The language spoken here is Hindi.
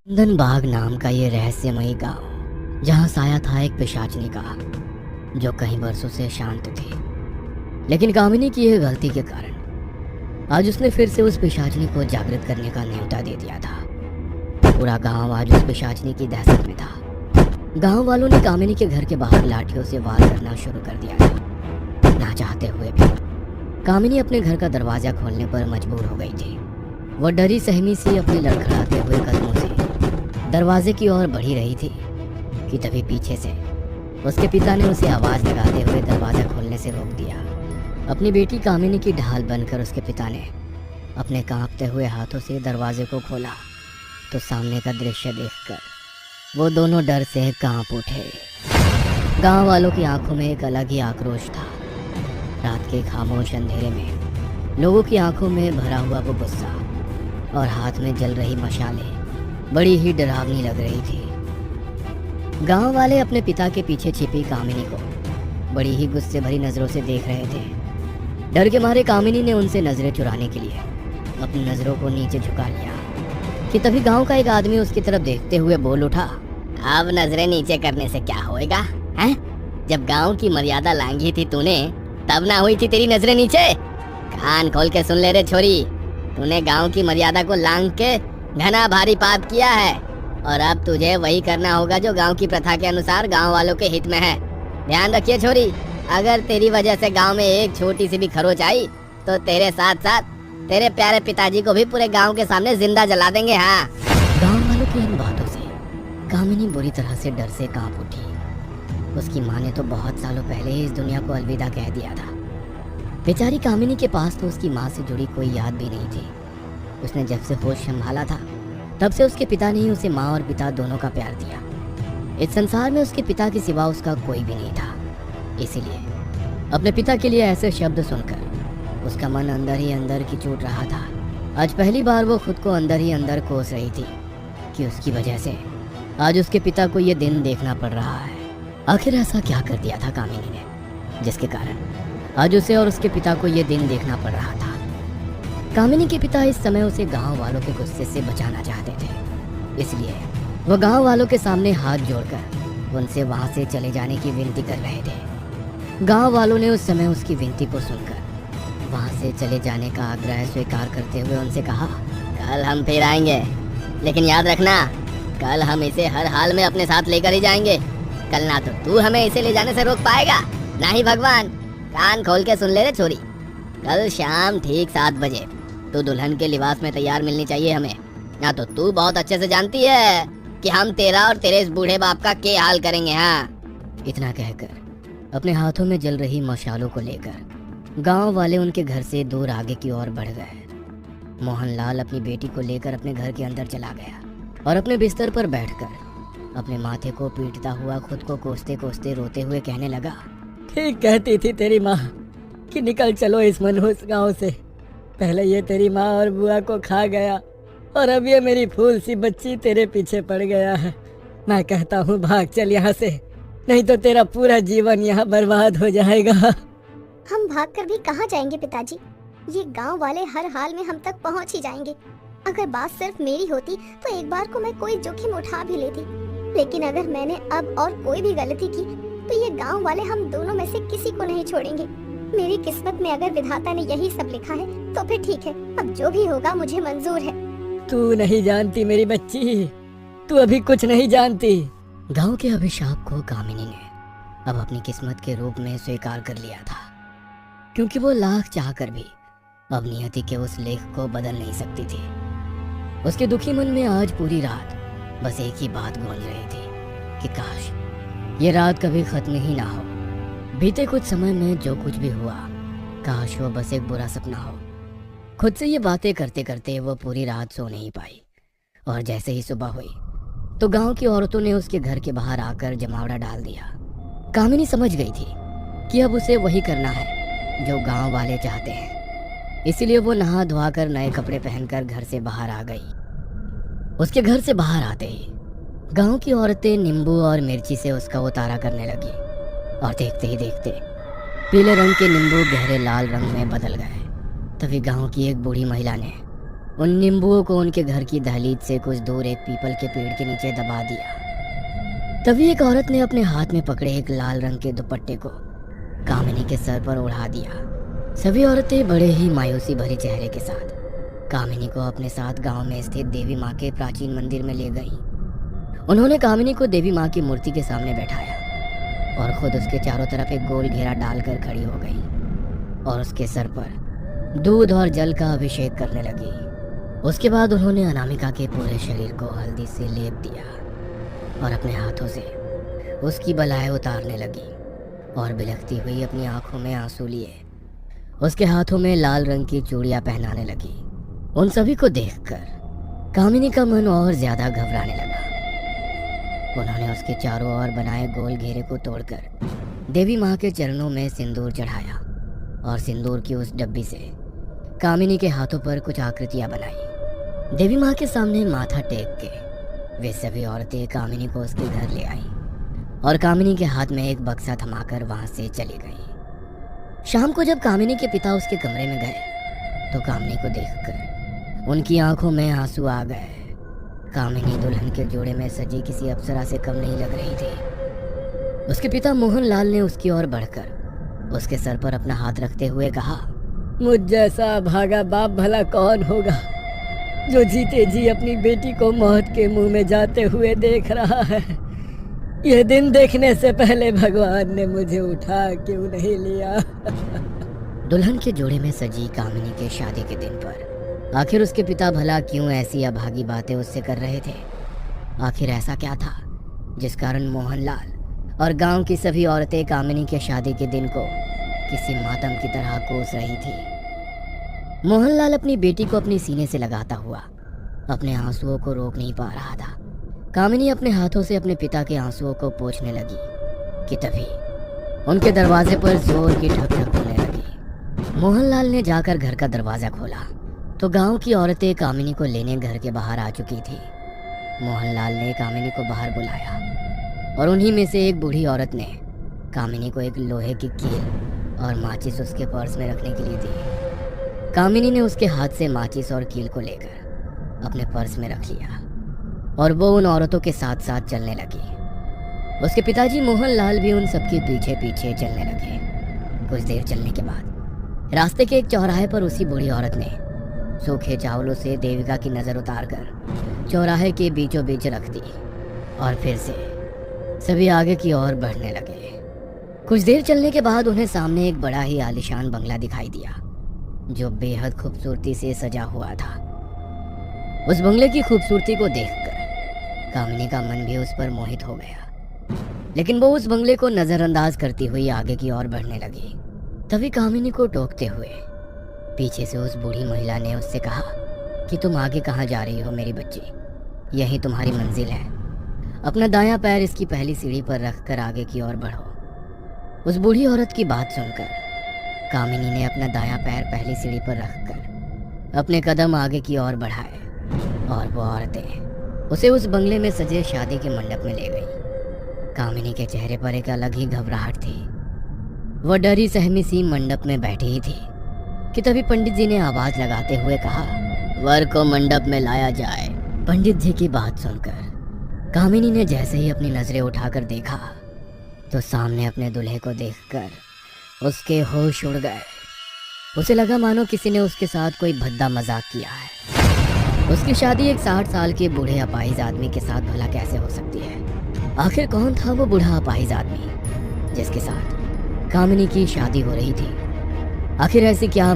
चंदन बाग नाम का ये रहस्यमयी गांव, जहां साया था एक पिशाचनी का, जो कई वर्षों से शांत थी। लेकिन कामिनी की यह गलती के कारण आज उसने फिर से उस पिशाचनी को जागृत करने का न्योता दे दिया था। पूरा गांव आज उस पिशाचनी की दहशत में था। गांव वालों ने कामिनी के घर के बाहर लाठियों से वार करना शुरू कर दिया था। ना चाहते हुए भी कामिनी अपने घर का दरवाजा खोलने पर मजबूर हो गई थी। वह डरी सहमी सी अपने लड़खड़ाते हुए कदमों से दरवाजे की ओर बढ़ी रही थी कि तभी पीछे से उसके पिता ने उसे आवाज लगाते हुए दरवाजा खोलने से रोक दिया। अपनी बेटी कामिनी की ढाल बनकर उसके पिता ने अपने कांपते हुए हाथों से दरवाजे को खोला तो सामने का दृश्य देखकर वो दोनों डर से कांप उठे। गांव वालों की आंखों में एक अलग ही आक्रोश था। रात के खामोश अंधेरे में लोगों की आंखों में भरा हुआ वो गुस्सा और हाथ में जल रही मशालें बड़ी ही डरावनी लग रही थी। गांव वाले अपने पिता के पीछे छिपी कामिनी को बड़ी ही गुस्से भरी नजरों से देख रहे थे। डर के मारे कामिनी ने उनसे नजरें चुराने के लिए अपनी नजरों को नीचे झुका लिया कि तभी गांव का एक आदमी उसकी तरफ देखते हुए बोल उठा, अब नजरें नीचे करने से क्या होएगा हैं? जब गांव की मर्यादा लांघी थी तूने, तब ना हुई थी तेरी नजरें नीचे? कान खोल के सुन ले रे छोरी, तूने गांव की मर्यादा को लांघ के घना भारी पाप किया है और अब तुझे वही करना होगा जो गांव की प्रथा के अनुसार गांव वालों के हित में है। ध्यान रखिए छोरी, अगर तेरी वजह से गांव में एक छोटी सी भी खरोच आई तो तेरे साथ साथ तेरे प्यारे पिताजी को भी पूरे गांव के सामने जिंदा जला देंगे। हाँ। गांव वालों की इन बातों से कामिनी बुरी तरह से डर से कांप उठी। उसकी माँ ने तो बहुत सालों पहले ही इस दुनिया को अलविदा कह दिया था। बेचारी कामिनी के पास तो उसकी माँ से जुड़ी कोई याद भी नहीं थी। उसने जब से होश संभाला था तब से उसके पिता ने ही उसे माँ और पिता दोनों का प्यार दिया। इस संसार में उसके पिता के सिवा उसका कोई भी नहीं था। इसीलिए अपने पिता के लिए ऐसे शब्द सुनकर उसका मन अंदर ही अंदर खिंचूट रहा था। आज पहली बार वो खुद को अंदर ही अंदर कोस रही थी कि उसकी वजह से आज उसके पिता को ये दिन देखना पड़ रहा है। आखिर ऐसा क्या कर दिया था कामिनी ने जिसके कारण आज उसे और उसके पिता को ये दिन देखना पड़ रहा था। कामिनी के पिता इस समय उसे गांव वालों के गुस्से से बचाना चाहते थे, इसलिए वह गांव वालों के सामने हाथ जोड़कर उनसे वहां से चले जाने की विनती कर रहे थे। गांव वालों ने उस समय उसकी विनती को सुनकर वहां से चले जाने का आग्रह स्वीकार करते हुए उनसे कहा, कल हम फिर आएंगे, लेकिन याद रखना कल हम इसे हर हाल में अपने साथ लेकर ही जाएंगे। कल ना तो तू हमें इसे ले जाने से रोक पाएगा, ना ही भगवान। कान खोल के सुन ले रे छोरी, कल शाम ठीक 7 बजे तू दुल्हन के लिबास में तैयार मिलनी चाहिए हमें, ना तो तू बहुत अच्छे से जानती है कि हम तेरा और तेरे इस बूढ़े बाप का क्या हाल करेंगे। हाँ। इतना कहकर अपने हाथों में जल रही मशालों को लेकर गांव वाले उनके घर से दूर आगे की ओर बढ़ गए। मोहनलाल अपनी बेटी को लेकर अपने घर के अंदर चला गया और अपने बिस्तर पर बैठकर अपने माथे को पीटता हुआ खुद को कोसते कोसते रोते हुए कहने लगा, ठीक कहती थी तेरी माँ कि निकल चलो इस मनहूस गांव से। पहले ये तेरी माँ और बुआ को खा गया और अब ये मेरी फूल सी बच्ची तेरे पीछे पड़ गया है। मैं कहता हूँ भाग चल यहाँ से, नहीं तो तेरा पूरा जीवन यहाँ बर्बाद हो जाएगा। हम भागकर भी कहाँ जाएंगे पिताजी, ये गांव वाले हर हाल में हम तक पहुँच ही जाएंगे। अगर बात सिर्फ मेरी होती तो एक बार को मैं कोई जोखिम उठा भी लेती, लेकिन अगर मैंने अब और कोई भी गलती की तो ये गांव वाले हम दोनों में से किसी को नहीं छोड़ेंगे। मेरी किस्मत में अगर विधाता ने यही सब लिखा है तो फिर ठीक है, अब जो भी होगा मुझे मंजूर है। तू नहीं जानती मेरी बच्ची, तू अभी कुछ नहीं जानती। गांव के अभिशाप को कामिनी ने अब अपनी किस्मत के रूप में स्वीकार कर लिया था, क्योंकि वो लाख चाहकर भी अब नियति के उस लेख को बदल नहीं सकती थी। उसके दुखी मन में आज पूरी रात बस एक ही बात गूंज रही थी कि काश ये रात कभी खत्म ही ना हो। बीते कुछ समय में जो कुछ भी हुआ, काश वो बस एक बुरा सपना हो। खुद से ये बातें करते करते वो पूरी रात सो नहीं पाई और जैसे ही सुबह हुई तो गांव की औरतों ने उसके घर के बाहर आकर जमावड़ा डाल दिया। कामिनी समझ गई थी कि अब उसे वही करना है जो गांव वाले चाहते हैं, इसीलिए वो नहा धोआ कर नए कपड़े पहनकर घर से बाहर आ गई। उसके घर से बाहर आते ही गांव की औरतें नींबू और मिर्ची से उसका उतारा करने लगी और देखते ही देखते पीले रंग के नींबू गहरे लाल रंग में बदल गए। तभी गांव की एक बूढ़ी महिला ने उन नींबुओं को उनके घर की दहलीज से कुछ दूर एक पीपल के पेड़ के नीचे दबा दिया। तभी एक औरत ने अपने हाथ में पकड़े एक लाल रंग के दुपट्टे को कामिनी के सर पर उड़ा दिया। सभी औरतें बड़े ही मायूसी भरे चेहरे के साथ कामिनी को अपने साथ गांव में स्थित देवी माँ के प्राचीन मंदिर में ले गई। उन्होंने कामिनी को देवी माँ की मूर्ति के सामने बैठाया और खुद उसके चारों तरफ एक गोल घेरा डालकर खड़ी हो गई और उसके सर पर दूध और जल का अभिषेक करने लगी। उसके बाद उन्होंने अनामिका के पूरे शरीर को हल्दी से लेप दिया और अपने हाथों से उसकी बलाएं उतारने लगी और बिलखती हुई अपनी आंखों में आंसू लिए उसके हाथों में लाल रंग की चूड़ियां पहनाने लगी। उन सभी को देखकर कामिनी का मन और ज्यादा घबराने लगा। उन्होंने उसके चारों ओर बनाए गोल घेरे को तोड़कर देवी माँ के चरणों में सिंदूर चढ़ाया और सिंदूर की उस डब्बी से कामिनी के हाथों पर कुछ आकृतियां बनाई। देवी माँ के सामने माथा टेक के वे सभी औरतें कामिनी को उसके घर ले आई और कामिनी के हाथ में एक बक्सा थमाकर वहां से चली गई। शाम को जब कामिनी के पिता उसके कमरे में गए तो कामिनी को देखकर उनकी आंखों में आंसू आ गए। कामिनी दुल्हन के जोड़े में सजी किसी अप्सरा से कम नहीं लग रही थी। उसके पिता मोहन लाल ने उसकी ओर बढ़कर उसके सर पर अपना हाथ रखते हुए कहा, मुझ जैसा भागा बाप भला कौन होगा जो जीते जी अपनी बेटी को मौत के मुंह में जाते हुए देख रहा है। यह दिन देखने से पहले भगवान ने मुझे उठा क्यों नहीं लिया। दुल्हन के जोड़े में सजी कामिनी के शादी के दिन पर आखिर उसके पिता भला क्यों ऐसी अभागी बातें उससे कर रहे थे? आखिर ऐसा क्या था जिस कारण मोहनलाल और गांव की सभी औरतें कामिनी के शादी के दिन को किसी मातम की तरह कोस रही थी? मोहनलाल अपनी बेटी को अपने सीने से लगाता हुआ अपने आंसुओं को रोक नहीं पा रहा था। कामिनी अपने हाथों से अपने पिता के आंसुओं को पोंछने लगी कि तभी उनके दरवाजे पर जोर की ठक ठक होने लगी। मोहनलाल ने जाकर घर का दरवाजा खोला तो गांव की औरतें कामिनी को लेने घर के बाहर आ चुकी थी। मोहनलाल ने कामिनी को बाहर बुलाया और उन्हीं में से एक बूढ़ी औरत ने कामिनी को एक लोहे की कील और माचिस उसके पर्स में रखने के लिए दी। कामिनी ने उसके हाथ से माचिस और कील को लेकर अपने पर्स में रख लिया और वो उन औरतों के साथ साथ चलने लगी। उसके पिताजी मोहनलाल भी उन सबके पीछे पीछे चलने लगे। कुछ देर चलने के बाद रास्ते के एक चौराहे पर उसी बूढ़ी औरत ने सूखे चावलों से देविका की नजर उतारकर चौराहे के बीचों बीच रख दी और फिर से सभी आगे की ओर बढ़ने लगे। कुछ देर चलने के बाद उन्हें सामने एक बड़ा ही आलीशान बंगला दिखाई दिया जो बेहद खूबसूरती से सजा हुआ था। उस बंगले की खूबसूरती को देखकर कामिनी का मन भी उस पर मोहित हो गया, लेकिन वो उस बंगले को नजरअंदाज करती हुई आगे की ओर बढ़ने लगी। तभी कामिनी को टोकते हुए पीछे से उस बूढ़ी महिला ने उससे कहा कि तुम आगे कहाँ जा रही हो मेरी बच्ची? यही तुम्हारी मंजिल है। अपना दायां पैर इसकी पहली सीढ़ी पर रखकर आगे की ओर बढ़ो। उस बूढ़ी औरत की बात सुनकर कामिनी ने अपना दायां पैर पहली सीढ़ी पर रखकर अपने कदम आगे की ओर बढ़ाए और वो औरतें उसे उस बंगले में सजे शादी के मंडप में ले गई। कामिनी के चेहरे पर एक अलग ही घबराहट थी। वह डरी सहमी सी मंडप में बैठी ही थी कि तभी पंडित जी ने आवाज लगाते हुए कहा, वर को मंडप में लाया जाए। पंडित जी की बात सुनकर कामिनी ने जैसे ही अपनी नजरें उठाकर देखा तो सामने अपने दूल्हे को देखकर उसके होश उड़ गए। उसे लगा मानो किसी ने उसके साथ कोई भद्दा मजाक किया है। उसकी शादी एक 60 साल के बूढ़े अपाहिज आदमी के साथ भला कैसे हो सकती है? आखिर कौन था वो बूढ़ा अपाहिज आदमी जिसके साथ कामिनी की शादी हो रही थी? आखिर ऐसी क्या